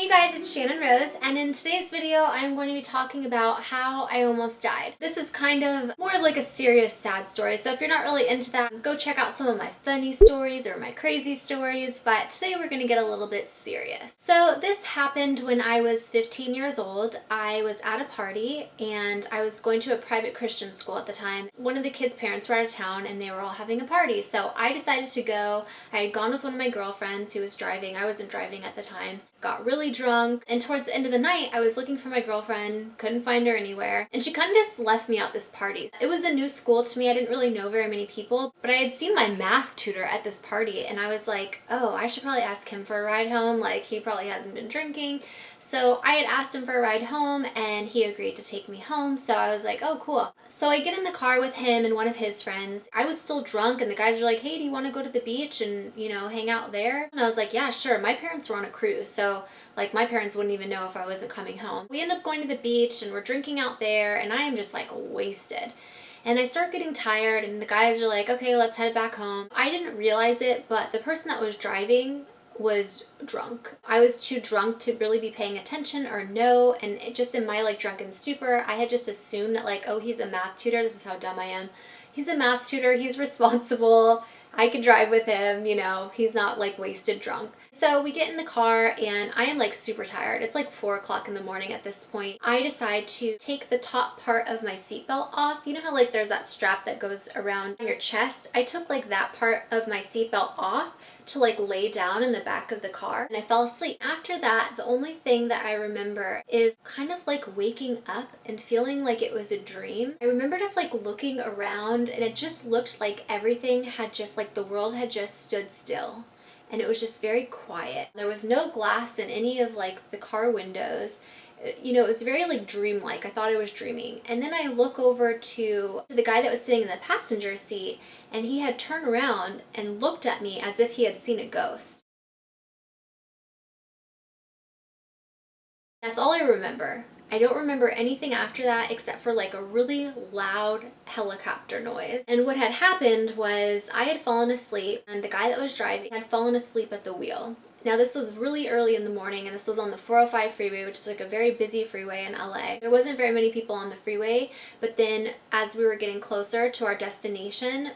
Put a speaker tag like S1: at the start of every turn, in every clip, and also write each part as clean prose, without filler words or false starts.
S1: Hey guys, it's Channon Rose, and in today's video I'm going to be talking about how I almost died. This is kind of more of like a serious sad story, so if you're not really into that, go check out some of my funny stories or my crazy stories, but today we're going to get a little bit serious. So this happened when I was 15 years old. I was at a party and I was going to a private Christian school at the time. One of the kids' parents were out of town and they were all having a party, so I decided to go. I had gone with one of my girlfriends who was driving. I wasn't driving at the time. Got really drunk, and towards the end of the night I was looking for my girlfriend, couldn't find her anywhere, and she kind of just left me at this party. It was a new school to me. I didn't really know very many people, but I had seen my math tutor at this party and I was like, oh, I should probably ask him for a ride home, like he probably hasn't been drinking. So I had asked him for a ride home and he agreed to take me home, so I was like, oh cool. So I get in the car with him and one of his friends. I was still drunk and the guys were like, hey, do you want to go to the beach and, you know, hang out there? And I was like, yeah, sure. My parents were on a cruise, so like my parents wouldn't even know if I wasn't coming home. We end up going to the beach and we're drinking out there and I am just like wasted. And I start getting tired and the guys are like, okay, let's head back home. I didn't realize it, but the person that was driving was drunk. I was too drunk to really be paying attention or know, and it just in my like drunken stupor, I had just assumed that like, oh, he's a math tutor. This is how dumb I am. He's a math tutor. He's responsible. I can drive with him, you know, he's not like wasted drunk. So we get in the car and I am like super tired. It's like 4 o'clock in the morning at this point. I decide to take the top part of my seatbelt off. You know how like there's that strap that goes around your chest? I took like that part of my seatbelt off to like lay down in the back of the car and I fell asleep. After that, the only thing that I remember is kind of like waking up and feeling like it was a dream. I remember just like looking around and it just looked like everything had just like the world had just stood still and it was just very quiet. There was no glass in any of like the car windows. You know, it was very like dreamlike. I thought I was dreaming. And then I look over to the guy that was sitting in the passenger seat and he had turned around and looked at me as if he had seen a ghost. That's all I remember. I don't remember anything after that except for like a really loud helicopter noise. And what had happened was I had fallen asleep and the guy that was driving had fallen asleep at the wheel. Now this was really early in the morning and this was on the 405 freeway, which is like a very busy freeway in LA. There wasn't very many people on the freeway, but then as we were getting closer to our destination,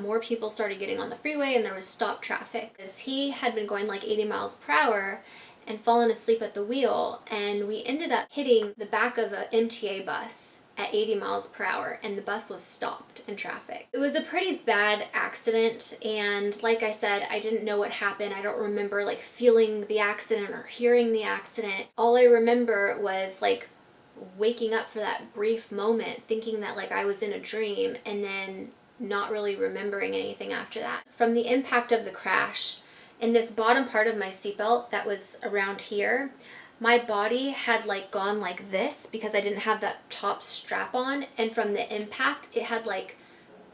S1: more people started getting on the freeway and there was stop traffic. As he had been going like 80 miles per hour and fallen asleep at the wheel, and we ended up hitting the back of an MTA bus at 80 miles per hour and the bus was stopped in traffic. It was a pretty bad accident and like I said, I didn't know what happened. I don't remember like feeling the accident or hearing the accident. All I remember was like waking up for that brief moment thinking that like I was in a dream and then not really remembering anything after that. From the impact of the crash, in this bottom part of my seatbelt that was around here, my body had like gone like this because I didn't have that top strap on, and from the impact it had like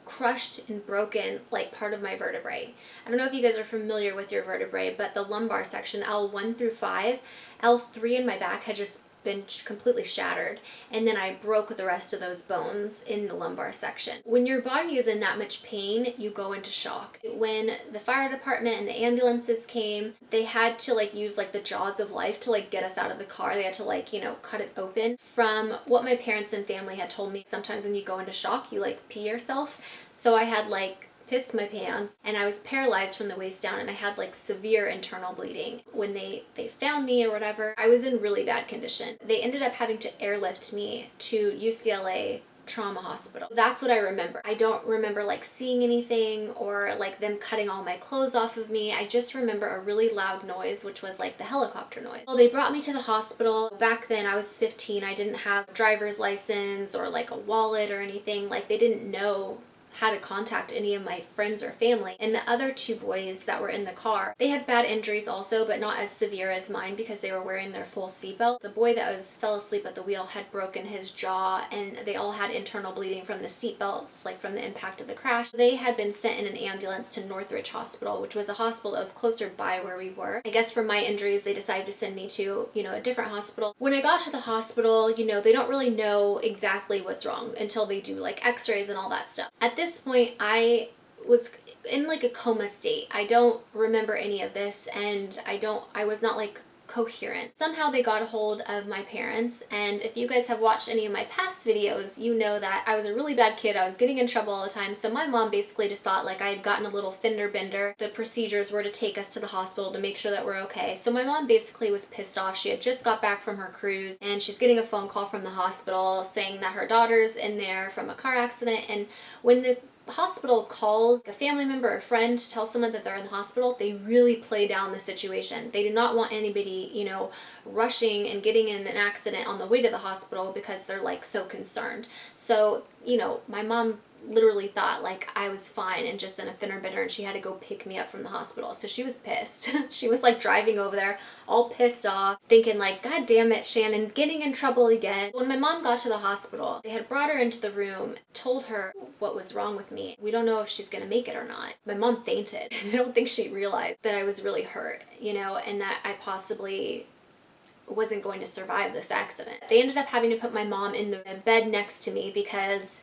S1: crushed and broken like part of my vertebrae. I don't know if you guys are familiar with your vertebrae, but the lumbar section, L1 through 5, L3 in my back had just been completely shattered, and then I broke the rest of those bones in the lumbar section. When your body is in that much pain, you go into shock. When the fire department and the ambulances came, they had to like use like the jaws of life to like get us out of the car. They had to like, you know, cut it open. From what my parents and family had told me, sometimes when you go into shock, you like pee yourself. So I had like pissed my pants and I was paralyzed from the waist down and I had like severe internal bleeding. When they found me or whatever, I was in really bad condition. They ended up having to airlift me to UCLA trauma hospital. That's what I remember. I don't remember like seeing anything or like them cutting all my clothes off of me. I just remember a really loud noise, which was like the helicopter noise. Well, they brought me to the hospital. Back then I was 15. I didn't have a driver's license or like a wallet or anything. Like they didn't know how to contact any of my friends or family. And the other two boys that were in the car, they had bad injuries also, but not as severe as mine because they were wearing their full seatbelt. The boy that fell asleep at the wheel had broken his jaw and they all had internal bleeding from the seatbelts, like from the impact of the crash. They had been sent in an ambulance to Northridge Hospital, which was a hospital that was closer by where we were. I guess for my injuries, they decided to send me to, you know, a different hospital. When I got to the hospital, you know, they don't really know exactly what's wrong until they do like x-rays and all that stuff. At this point, I was in like a coma state. I don't remember any of this, and I was not like coherent. Somehow they got a hold of my parents, and if you guys have watched any of my past videos, you know that I was a really bad kid. I was getting in trouble all the time, so my mom basically just thought like I had gotten a little fender bender. The procedures were to take us to the hospital to make sure that we're okay. So my mom basically was pissed off. She had just got back from her cruise, and she's getting a phone call from the hospital saying that her daughter's in there from a car accident. And when the hospital calls a family member or friend to tell someone that they're in the hospital, they really play down the situation. They do not want anybody, you know, rushing and getting in an accident on the way to the hospital because they're like so concerned. So, you know, my mom literally thought like I was fine and just in a fender bender, and she had to go pick me up from the hospital. So she was pissed. She was like driving over there all pissed off, thinking like, God damn it, Shannon, getting in trouble again. When my mom got to the hospital, they had brought her into the room, told her what was wrong with me. We don't know if she's gonna make it or not. My mom fainted. I don't think she realized that I was really hurt, you know, and that I possibly wasn't going to survive this accident. They ended up having to put my mom in the bed next to me because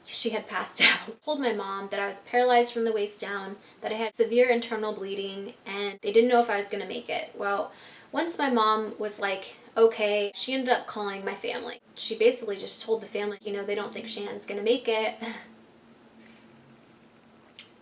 S1: she had passed out. I told my mom that I was paralyzed from the waist down, that I had severe internal bleeding, and they didn't know if I was gonna make it. Well, once my mom was like, okay, she ended up calling my family. She basically just told the family, you know, they don't think Shannon's gonna make it.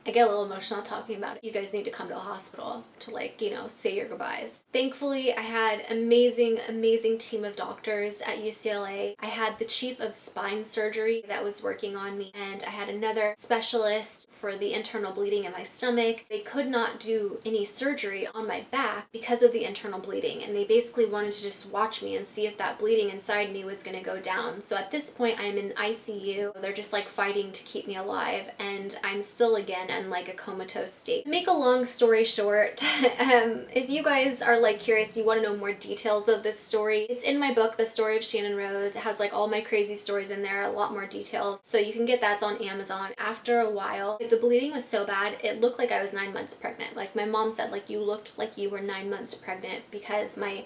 S1: I get a little emotional talking about it. You guys need to come to the hospital to, like, you know, say your goodbyes. Thankfully, I had amazing team of doctors at UCLA. I had the chief of spine surgery that was working on me, and I had another specialist for the internal bleeding in my stomach. They could not do any surgery on my back because of the internal bleeding, and they basically wanted to just watch me and see if that bleeding inside me was going to go down. So at this point, I'm in ICU. They're just like fighting to keep me alive, and I'm still again in like a comatose state. To make a long story short, if you guys are like curious, you want to know more details of this story, it's in my book, The Story of Channon Rose. It has like all my crazy stories in there, a lot more details. So you can get that. It's on Amazon. After a while, the bleeding was so bad, it looked like I was 9 months pregnant. Like my mom said, like, you looked like you were 9 months pregnant because my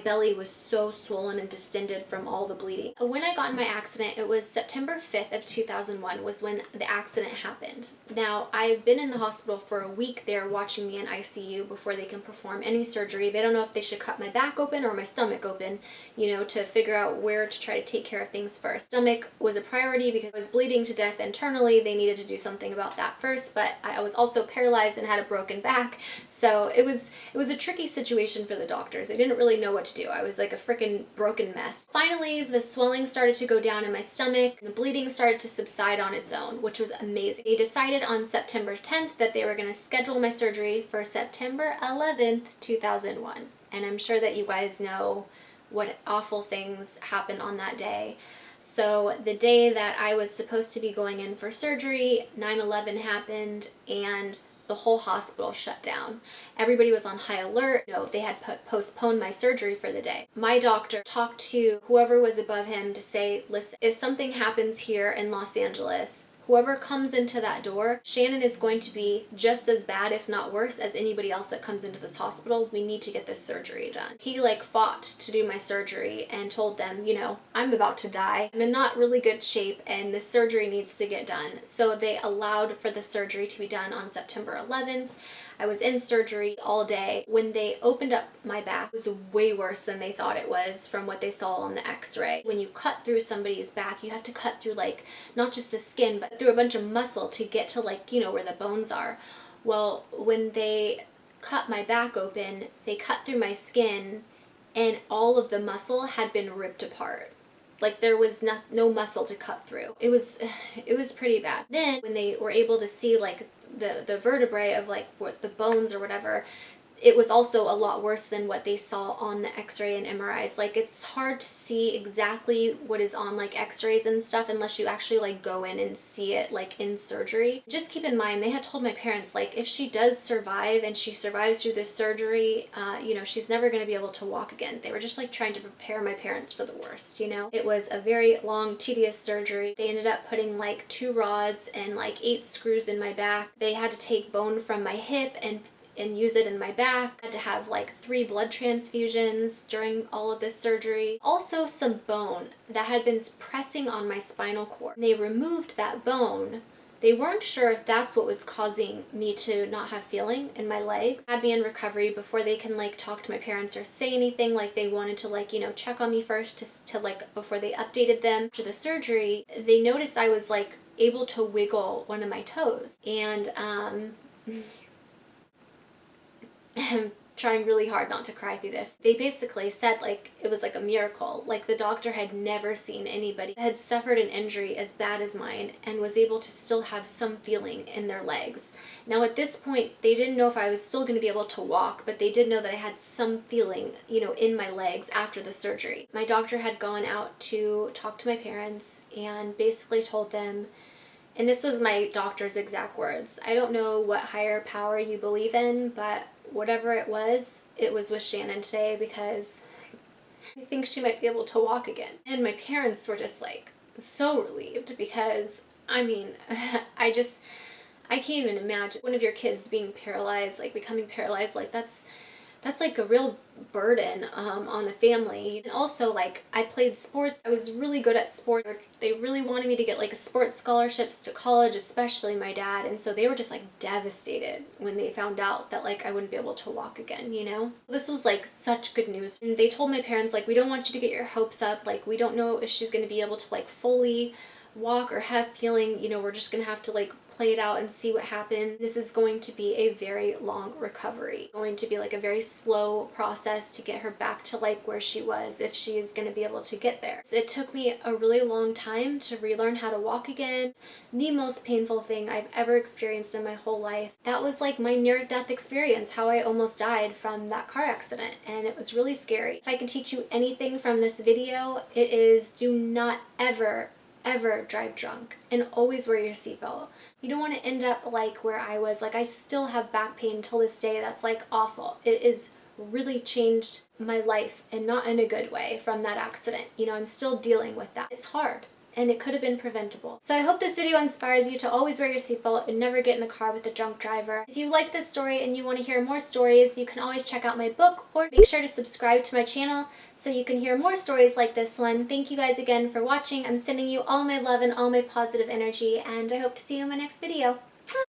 S1: belly was so swollen and distended from all the bleeding. When I got in my accident, it was September 5th of 2001 was when the accident happened. Now, I've been in the hospital for a week. They're watching me in ICU before they can perform any surgery. They don't know if they should cut my back open or my stomach open, you know, to figure out where to try to take care of things first. Stomach was a priority because I was bleeding to death internally. They needed to do something about that first, but I was also paralyzed and had a broken back. So it was a tricky situation for the doctors. They didn't really know what to do. I was like a freaking broken mess. Finally, the swelling started to go down in my stomach, and the bleeding started to subside on its own, which was amazing. They decided on September 10th that they were going to schedule my surgery for September 11th, 2001. And I'm sure that you guys know what awful things happened on that day. So the day that I was supposed to be going in for surgery, 9/11 happened, and the whole hospital shut down. Everybody was on high alert. You know, they had postponed my surgery for the day. My doctor talked to whoever was above him to say, listen, if something happens here in Los Angeles, whoever comes into that door, Shannon is going to be just as bad, if not worse, as anybody else that comes into this hospital. We need to get this surgery done. He like fought to do my surgery and told them, you know, I'm about to die. I'm in not really good shape and the surgery needs to get done. So they allowed for the surgery to be done on September 11th. I was in surgery all day. When they opened up my back, it was way worse than they thought it was from what they saw on the x-ray. When you cut through somebody's back, you have to cut through like, not just the skin, but through a bunch of muscle to get to like, you know, where the bones are. Well, when they cut my back open, they cut through my skin and all of the muscle had been ripped apart. Like there was no muscle to cut through. It was pretty bad. Then when they were able to see like the vertebrae of like what the bones or whatever, it was also a lot worse than what they saw on the x-ray and MRIs. Like it's hard to see exactly what is on like x-rays and stuff unless you actually like go in and see it like in surgery. Just keep in mind, they had told my parents like if she does survive and she survives through this surgery, you know, she's never going to be able to walk again. They were just like trying to prepare my parents for the worst, you know. It was a very long, tedious surgery. They ended up putting like 2 rods and like 8 screws in my back. They had to take bone from my hip and use it in my back. I had to have like 3 blood transfusions during all of this surgery. Also some bone that had been pressing on my spinal cord. They removed that bone. They weren't sure if that's what was causing me to not have feeling in my legs. Had me in recovery before they can like talk to my parents or say anything. Like they wanted to like, you know, check on me first to like before they updated them. After the surgery, they noticed I was like able to wiggle one of my toes. And I'm trying really hard not to cry through this. They basically said like it was like a miracle. Like the doctor had never seen anybody that had suffered an injury as bad as mine and was able to still have some feeling in their legs. Now at this point, they didn't know if I was still going to be able to walk, but they did know that I had some feeling, you know, in my legs after the surgery. My doctor had gone out to talk to my parents and basically told them, and this was my doctor's exact words, I don't know what higher power you believe in, but whatever it was with Channon today because I think she might be able to walk again. And my parents were just like so relieved because, I mean, I can't even imagine one of your kids being paralyzed, like becoming paralyzed, like that's like a real burden on the family. And also, like, I played sports. I was really good at sports. They really wanted me to get like sports scholarships to college, especially my dad. And so they were just like devastated when they found out that like I wouldn't be able to walk again, you know? This was like such good news. And they told my parents like, we don't want you to get your hopes up. Like, we don't know if she's going to be able to like fully walk or have feeling, you know, we're just gonna have to like play it out and see what happens. This is going to be a very long recovery, going to be like a very slow process to get her back to like where she was, if she is going to be able to get there. So it took me a really long time to relearn how to walk again. The most painful thing I've ever experienced in my whole life. That was like my near-death experience, how I almost died from that car accident, and it was really scary. If I can teach you anything from this video, it is do not ever drive drunk, and always wear your seatbelt. You don't want to end up like where I was. Like, I still have back pain till this day. That's like awful. It is really changed my life, and not in a good way, from that accident. You know, I'm still dealing with that. It's hard, and it could have been preventable. So I hope this video inspires you to always wear your seatbelt and never get in a car with a drunk driver. If you liked this story and you want to hear more stories, you can always check out my book, or make sure to subscribe to my channel so you can hear more stories like this one. Thank you guys again for watching. I'm sending you all my love and all my positive energy, and I hope to see you in my next video.